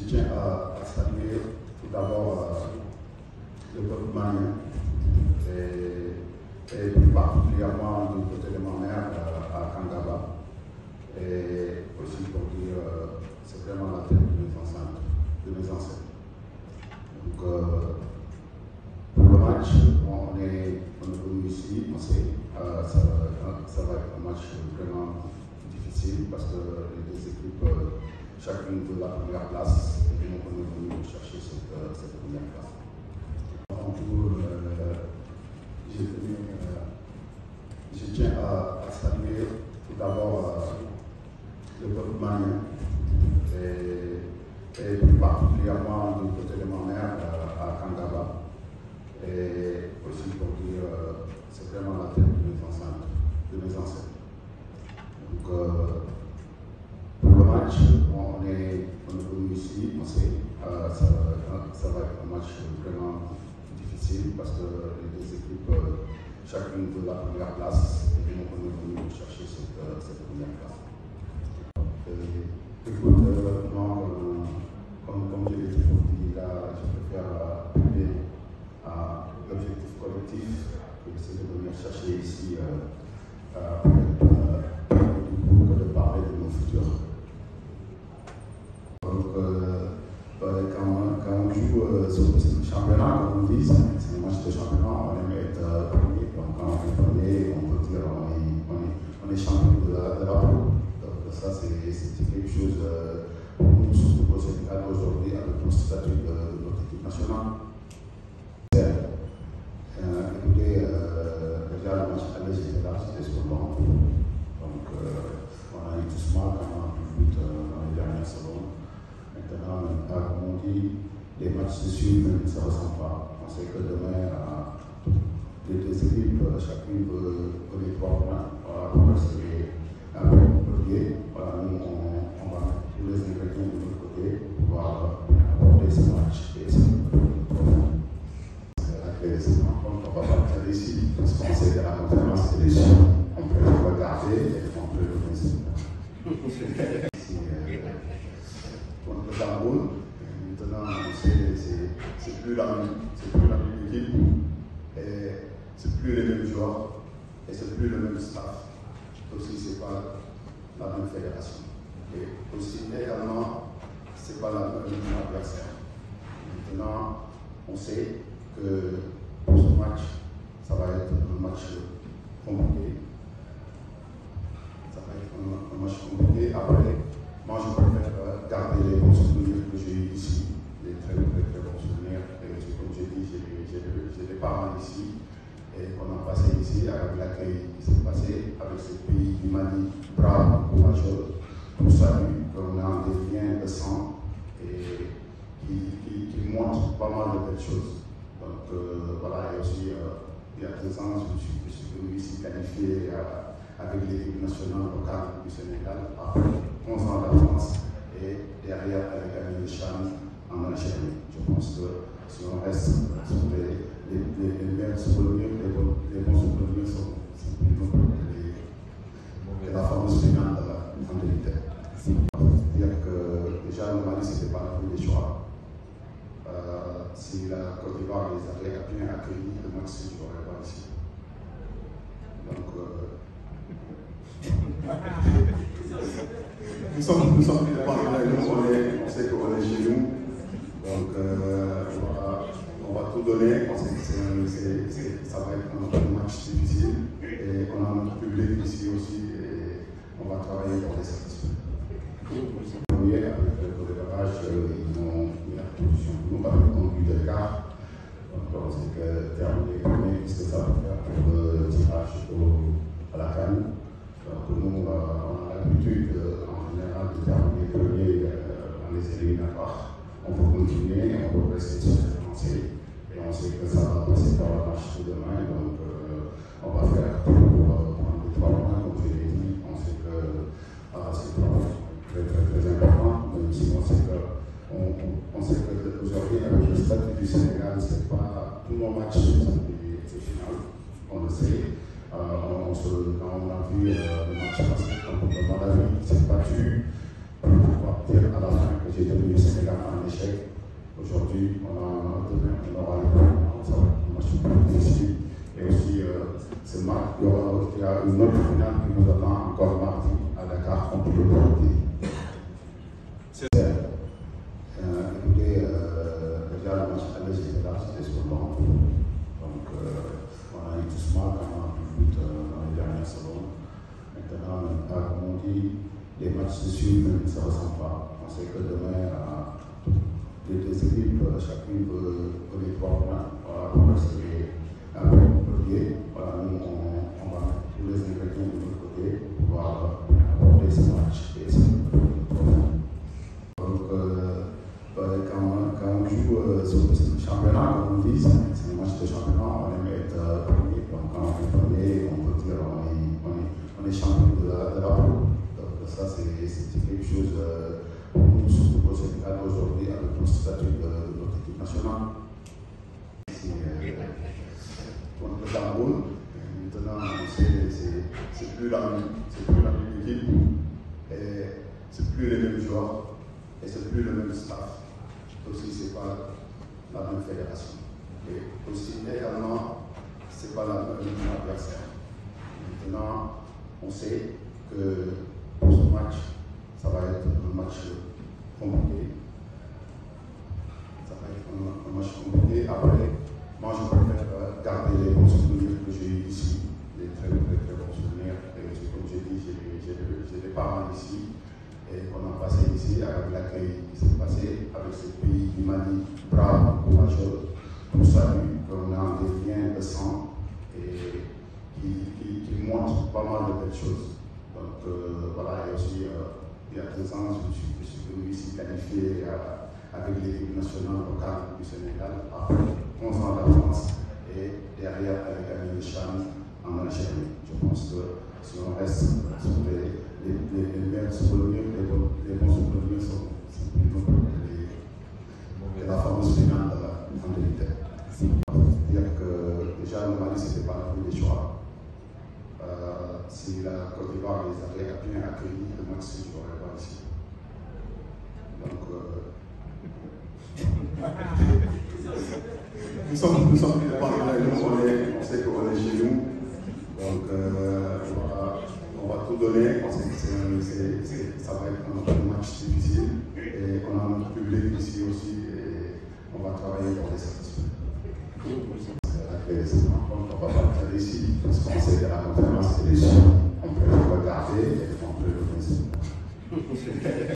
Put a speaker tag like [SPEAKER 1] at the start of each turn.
[SPEAKER 1] tiens à saluer tout d'abord le peuple malien et plus particulièrement du côté de ma mère à Kangaba. Et aussi pour dire c'est vraiment la terre de mes ancêtres. Donc pour le match, on est venu ici, on sait ça va être un match vraiment difficile parce que les deux équipes, chacune veut la première place et donc on est venu chercher cette première place. Je tiens à saluer tout d'abord le peuple malien et plus particulièrement du côté de ma mère à Kangaba. Et aussi pour dire c'est vraiment la terre de mes ancêtres. Donc pour le match, on est venu ici, on sait ça va être un match vraiment difficile parce que les deux équipes, chacune veut la première place et donc on est venu chercher cette première place. Écoute, comme je l'ai toujours dit, là, je préfère appeler à l'objectif collectif que c'est de venir chercher ici pour de parler de nos futurs. Donc, quand on joue ce championnat, comme on dit, c'est un match de championnat, on aime être premier. Donc, quand on est premier, on peut dire on est champion de la Pro. Donc, ça, c'est quelque chose pour nous, surtout au Sénégal aujourd'hui, avec le statut de notre équipe nationale. Écoutez, déjà le match aller, j'étais là, c'était sur le banc. Donc, on a eu tous mal quand on a pu but dans les dernières secondes. Maintenant, comme on dit, les matchs se suivent, mais ça ne ressemble pas. On sait que demain, les deux équipes, chacune veut les 3 points. Voilà, pour rester un peu Montpellier. Voilà, nous, on va mettre tous les ingrédients de notre côté pour pouvoir apporter ce match et ce c'est une rencontre qu'on va partir d'ici, parce qu'on sait que la conférence est déçue. On peut le regarder et on peut le faire. Contre le Cameroun, maintenant on sait c'est plus la même équipe, et c'est plus les mêmes joueurs, et c'est plus le même staff. Aussi, c'est pas la même fédération. Et aussi, également, c'est pas le même adversaire. Maintenant, on sait que pour ce match, ça va être un match compliqué. Ça va être un match compliqué. Après, moi je préfère garder les bons souvenirs que j'ai eu ici, les très bons souvenirs. Et comme j'ai dit, j'ai des parents ici. Et on a passé ici avec l'accueil qui s'est passé avec ce pays qui m'a dit bravo, courageux, nous salue, qu'on a des liens de sang et qui montrent pas mal de belles choses. Donc voilà, et aussi il y a 2 ans, je suis venu ici qualifié avec l'équipe nationale locale du Sénégal après 11 ans d'avance et derrière avec Amine Cham en Algérie. Je pense que si on reste sur les meilleurs souvenirs, les bons souvenirs sont plus nombreux que la fameuse finale en 2010. C'est-à-dire que déjà le Mali, ce n'était pas la première choix. Si la Côte d'Ivoire les avait bien accueillis, le match ne jouerait pas ici. Donc, nous sommes préparés, on sait qu'on est chez nous. Donc, on va tout donner. On sait que ça va être un match difficile. Et on a notre public ici aussi. Et on va travailler pour les satisfaire. Avec le démarrage, ils ont mis la position pour nous avec un but d'écart. Donc, on sait que terminer premier, qu'est-ce que ça va faire pour le tirage à la canne. Donc, nous, on a l'habitude en général de terminer premier dans les éliminatoires. On peut continuer, on peut rester sur cette lancée. Et on sait que ça va passer par le match de demain. Donc, on va faire tout pour prendre les 3 points, comme je l'ai dit. On sait que c'est très important, même si on sait que aujourd'hui, avec le statut du Sénégal, c'est pas tous nos matchs sont des finales, on le sait. Quand on a vu le match passé contre le Malawi, il s'est battu pour pouvoir dire à la fin que j'ai tenu le Sénégal en échec. Aujourd'hui, on aura le match ici. Et aussi, ce match, il y a une autre finale qui nous attend encore mardi à Dakar contre le Burundi. Écoutez, déjà le match aller, j'étais là, c'était sur le banc. Donc, on a eu tous mal quand on a pu but dans les dernières secondes. Maintenant, comme on dit, les matchs se suivent, mais ça ne ressemble pas. On sait que demain, les deux équipes, chacune veut les 3 points. Voilà, pour rester un peu Montpellier. Voilà, nous, on va mettre tous les ingrédients de notre côté pour pouvoir apporter ce match et ce quand on joue sur le championnat, comme on dit, c'est un match de championnat, on aime être premier. Donc quand on est premier, on peut dire on est champion de la poule. Donc ça, c'est quelque chose pour nous, surtout au Sénégal aujourd'hui, avec le statut de notre équipe nationale. Contre le Cameroun, maintenant, on sait c'est plus la même équipe, et c'est plus les mêmes joueurs, et c'est plus le même staff. Aussi, c'est pas la même fédération. Et aussi, également, c'est pas la même adversaire. Maintenant, on sait que pour ce match, ça va être un match compliqué. Ça va être un match compliqué. Après, moi, je préfère garder les bons souvenirs que j'ai eu ici, les très bons souvenirs. Et comme j'ai dit, j'ai des parents ici. Et on a passé ici avec l'accueil qui s'est passé, avec ce pays qui m'a dit bravo, courageux, nous salue, qu'on a des liens de sang et qui montrent pas mal de belles choses. Donc voilà, et aussi il y a 2 ans, je suis venu ici qualifié avec l'équipe nationale locale du Sénégal après 11 ans d'avance et derrière avec Amine Cham en Algérie. Je pense que si on reste sur les meilleurs souvenirs, les bons souvenirs sont plus nombreux que la fameuse finale en 2010. C'est-à-dire que déjà le Mali, ce n'était pas la des choix. Si la Côte d'Ivoire les avait bien accueillis, le match se jouerait pas ici. Donc, nous sommes on sait qu'on est chez nous. Donc, on va tout donner. On sait que ça va être un match difficile. Et on a notre public ici aussi. Et on va travailler pour les satisfaire. On va pas faire ici. Parce qu'on sait que la conférence est déçue. On peut le regarder et on peut le laisser.